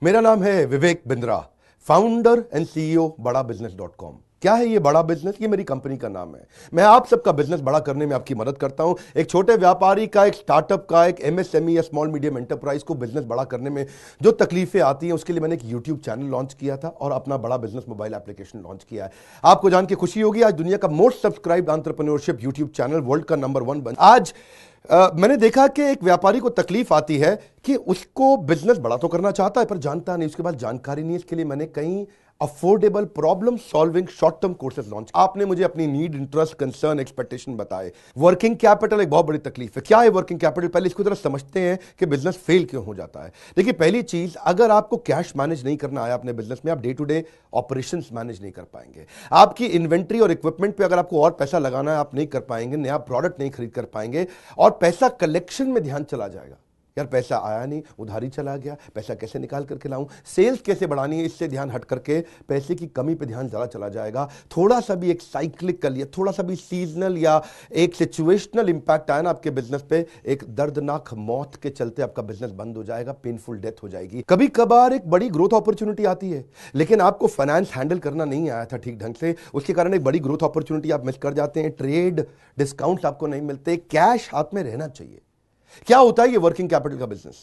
मेरा नाम है Vivek Bindra, founder and CEO बड़ा बिजनेस .com। क्या है ये बड़ा बिजनेस? ये मेरी कंपनी का नाम है। मैं आप सबका बिजनेस बड़ा करने में आपकी मदद करता हूं। एक छोटे व्यापारी का, एक स्टार्टअप का, एक एमएसएमई या स्मॉल मीडियम एंटरप्राइज को बिजनेस बड़ा करने में जो तकलीफें आती हैं, उसके लिए मैंने एक यूट्यूब चैनल लॉन्च किया था और अपना बड़ा बिजनेस मोबाइल एप्लीकेशन लॉन्च किया है। आपको जान के खुशी होगी, आज दुनिया का most subscribed entrepreneurship YouTube channel, world का नंबर 1 बन। आज मैंने देखा कि एक व्यापारी को तकलीफ आती है कि उसको बिजनेस बड़ा तो करना चाहता है पर जानता नहीं, उसके पास जानकारी नहीं है। इसके लिए मैंने कई affordable problem solving short term courses launch. आपने मुझे अपनी नीड, इंटरेस्ट, कंसर्न, एक्सपेक्टेशन बताए। वर्किंग कैपिटल एक बहुत बड़ी तकलीफ है। क्या है वर्किंग कैपिटल? पहले इसको जरा समझते हैं कि बिजनेस फेल क्यों हो जाता है। देखिए, पहली चीज, अगर आपको कैश मैनेज नहीं करना आया अपने बिजनेस में, आप day to day operations manage नहीं कर पाएंगे। आपकी इन्वेंट्री और इक्विपमेंट पे अगर आपको और पैसा लगाना है, आप नहीं कर पाएंगे। नया प्रोडक्ट नहीं खरीद कर पाएंगे और पैसा कलेक्शन में ध्यान चला जाएगा। यार पैसा आया नहीं, उधारी चला गया, पैसा कैसे निकाल करके लाऊं, सेल्स कैसे बढ़ानी है, इससे ध्यान हट करके पैसे की कमी पे ध्यान ज़्यादा चला जाएगा। थोड़ा सा भी एक साइक्लिकल या थोड़ा सा भी सीजनल या एक सिचुएशनल इंपैक्ट आया ना आपके बिजनेस पे, एक दर्दनाक मौत के चलते आपका बिजनेस बंद हो जाएगा, पेनफुल डेथ हो जाएगी। कभी कभार एक बड़ी ग्रोथ अपॉर्चुनिटी आती है, लेकिन आपको फाइनेंस हैंडल करना नहीं आया था ठीक ढंग से, उसके कारण एक बड़ी ग्रोथ अपॉर्चुनिटी आप मिस कर जाते हैं। ट्रेड डिस्काउंट आपको नहीं मिलते, कैश हाथ में रहना चाहिए। क्या होता है ये वर्किंग कैपिटल का बिजनेस?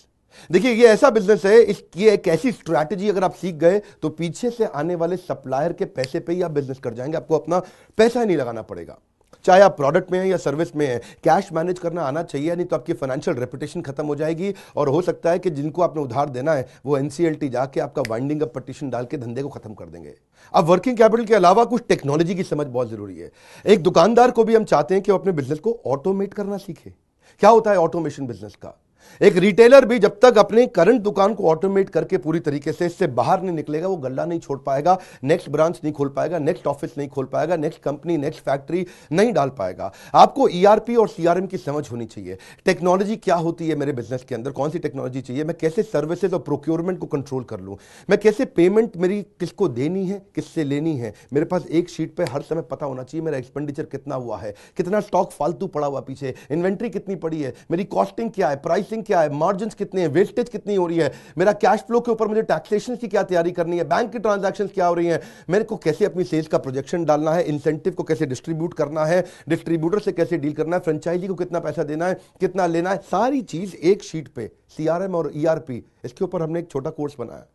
देखिए, ये ऐसा बिजनेस है, इसकी एक ऐसी स्ट्रैटेजी अगर आप सीख गए तो पीछे से आने वाले सप्लायर के पैसे पे ही आप बिजनेस कर जाएंगे। आपको अपना पैसा ही नहीं लगाना पड़ेगा, चाहे आप प्रोडक्ट में हैं या सर्विस में हैं। कैश मैनेज करना आना चाहिए, नहीं तो आपकी फाइनेंशियल रेपुटेशन खत्म हो जाएगी और हो सकता है कि जिनको आपने उधार देना है वो एनसीएलटी जाके आपका वाइंडिंग अप पटिशन डाल के धंधे को खत्म कर देंगे। अब वर्किंग कैपिटल के अलावा कुछ टेक्नोलॉजी की समझ बहुत जरूरी है। एक दुकानदार को भी हम चाहते हैं कि वो अपने बिजनेस को ऑटोमेट करना सीखे। क्या होता है ऑटोमेशन बिजनेस का? एक रिटेलर भी जब तक अपने करंट दुकान को ऑटोमेट करके पूरी तरीके से इससे बाहर नहीं निकलेगा, वो गल्ला नहीं छोड़ पाएगा, नेक्स्ट ब्रांच नहीं खोल पाएगा, नेक्स्ट ऑफिस नहीं खोल पाएगा, नेक्स्ट कंपनी, नेक्स्ट फैक्ट्री नहीं डाल पाएगा। आपको ईआरपी और सीआरएम की समझ होनी चाहिए। टेक्नोलॉजी क्या होती है मेरे बिजनेस के अंदर, कौन सी टेक्नोलॉजी चाहिए, मैं कैसे सर्विसेज और प्रोक्योरमेंट को कंट्रोल कर लूं, मैं कैसे पेमेंट मेरी किसको देनी है, किससे लेनी है। मेरे पास एक शीट पे हर समय पता होना चाहिए मेरा एक्सपेंडिचर कितना हुआ है, कितना स्टॉक फालतू पड़ा हुआ पीछे, इन्वेंट्री कितनी पड़ी है, मेरी कॉस्टिंग क्या है, प्राइसिंग क्या है, मार्जिन कितने हैं, वेस्टेज कितनी हो रही है, मेरा कैश फ्लो के ऊपर मुझे टैक्सेशन की क्या तैयारी करनी है, बैंक की ट्रांजैक्शंस क्या हो रही हैं, मेरे को कैसे अपनी सेल्स का प्रोजेक्शन डालना है, इंसेंटिव को कैसे डिस्ट्रीब्यूट करना है, डिस्ट्रीब्यूटर से कैसे डील करना है, फ्रेंचाइजी को कितना पैसा देना है, कितना लेना है, सारी चीज एक शीट पे, सीआरएम और ईआरपी। इसके ऊपर हमने एक छोटा कोर्स बनाया,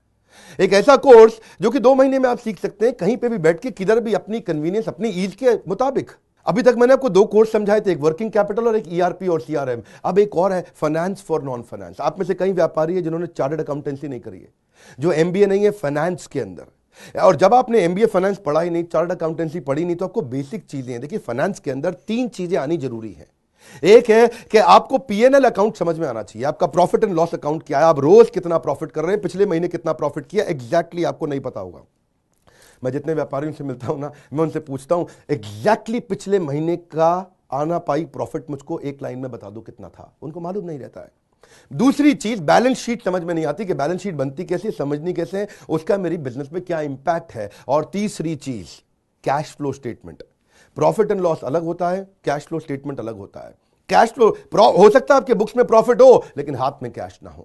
एक ऐसा कोर्स जो कि 2 महीने में आप सीख सकते हैं, कहीं पे भी बैठ के, किधर भी, अपनी कन्वीनियंस, अपनी ईज के मुताबिक। अभी तक मैंने आपको 2 कोर्स समझाए थे, एक वर्किंग कैपिटल और एक ईआरपी और सीआरएम। अब एक और है, फाइनेंस फॉर नॉन फाइनेंस। आप में से कई व्यापारी है जिन्होंने चार्टर्ड अकाउंटेंसी नहीं करी है, जो एमबीए नहीं है फाइनेंस के अंदर। और जब आपने एमबीए फाइनेंस पढ़ा ही नहीं, चार्टर्ड अकाउंटेंसी पढ़ी नहीं, तो आपको बेसिक चीजें हैं। देखिए, फाइनेंस के अंदर 3 चीजें आनी जरूरी है। एक है कि आपको पीएनएल अकाउंट समझ में आना चाहिए, आपका प्रॉफिट एंड लॉस अकाउंट क्या है, आप रोज कितना प्रॉफिट कर रहे हैं, पिछले महीने कितना प्रॉफिट किया, एग्जैक्टली आपको नहीं पता होगा। मैं जितने व्यापारियों से मिलता हूं ना, मैं उनसे पूछता हूं एग्जैक्टली पिछले महीने का आना पाई प्रॉफिट मुझको एक लाइन में बता दो कितना था, उनको मालूम नहीं रहता है। दूसरी चीज, बैलेंस शीट समझ में नहीं आती कि बैलेंस शीट बनती कैसे, समझनी कैसे है, उसका मेरी बिजनेस में क्या इंपैक्ट है। और तीसरी चीज, cash flow statement. Profit and loss अलग होता है, कैश फ्लो स्टेटमेंट अलग होता है। कैश फ्लो हो सकता है आपके बुक्स में प्रॉफिट हो लेकिन हाथ में कैश ना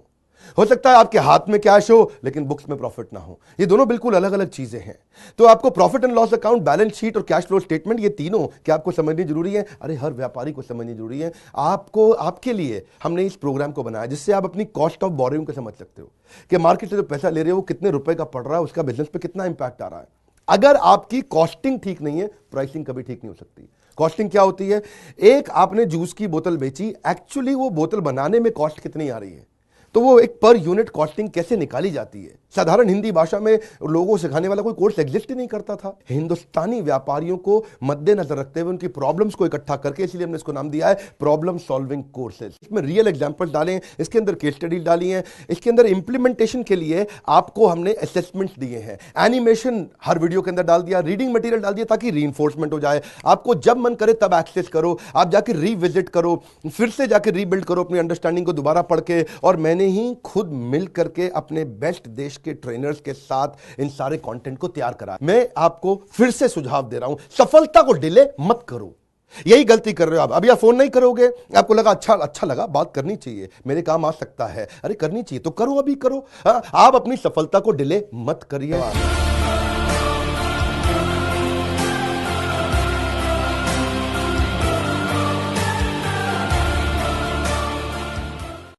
हो सकता है आपके हाथ में कैश हो लेकिन बुक्स में प्रॉफिट ना हो। ये दोनों बिल्कुल अलग अलग चीजें हैं। तो आपको profit and loss account, balance sheet और कैश फ्लो स्टेटमेंट, ये तीनों क्या आपको समझनी जरूरी है? अरे हर व्यापारी को समझनी जरूरी है। आपको, आपके लिए हमने इस प्रोग्राम को बनाया जिससे आप अपनी कॉस्ट ऑफ बोरोइंग को समझ सकते हो कि मार्केट से जो पैसा ले रहे हो वो कितने रुपए का पड़ रहा है, उसका बिजनेस पे कितना इंपैक्ट आ रहा है। अगर आपकी कॉस्टिंग ठीक नहीं है, प्राइसिंग कभी ठीक नहीं हो सकती। कॉस्टिंग क्या होती है? एक आपने जूस की बोतल बेची, एक्चुअली वो बोतल बनाने में कॉस्ट कितनी आ रही है, तो वो एक पर यूनिट कॉस्टिंग कैसे निकाली जाती है। साधारण हिंदी भाषा में लोगों को सिखाने वाला कोई कोर्स एग्जिस्ट ही नहीं करता था। हिंदुस्तानी व्यापारियों को मद्देनजर रखते हुए उनकी प्रॉब्लम्स को इकट्ठा करके, इसलिए हमने इसको नाम दिया है प्रॉब्लम सॉल्विंग कोर्सेज। इसमें रियल एग्जांपल्स डाले हैं, इसके अंदर केस स्टडी डाली हैं, इसके अंदर इंप्लीमेंटेशन के लिए आपको हमने असेसमेंट्स दिए हैं, एनिमेशन हर वीडियो के अंदर डाल दिया, रीडिंग मटेरियल डाल दिया ताकि रीइंफोर्समेंट हो जाए। आपको जब मन करे तब एक्सेस करो, आप जाके रीविजिट करो, फिर से जाके रीबिल्ड करो अपनी अंडरस्टैंडिंग को दोबारा पढ़ के। और मैंने ही खुद मिल करके अपने बेस्ट देश के ट्रेनर्स के साथ इन सारे कंटेंट को तैयार करा। मैं आपको फिर से सुझाव दे रहा हूं, सफलता को डिले मत करो। यही गलती कर रहे हो आप। अभी आप फोन नहीं करोगे, आपको लगा अच्छा लगा, बात करनी चाहिए, मेरे काम आ सकता है, अरे करनी चाहिए तो करो, अभी करो। हाँ, आप अपनी सफलता को डिले मत करिए।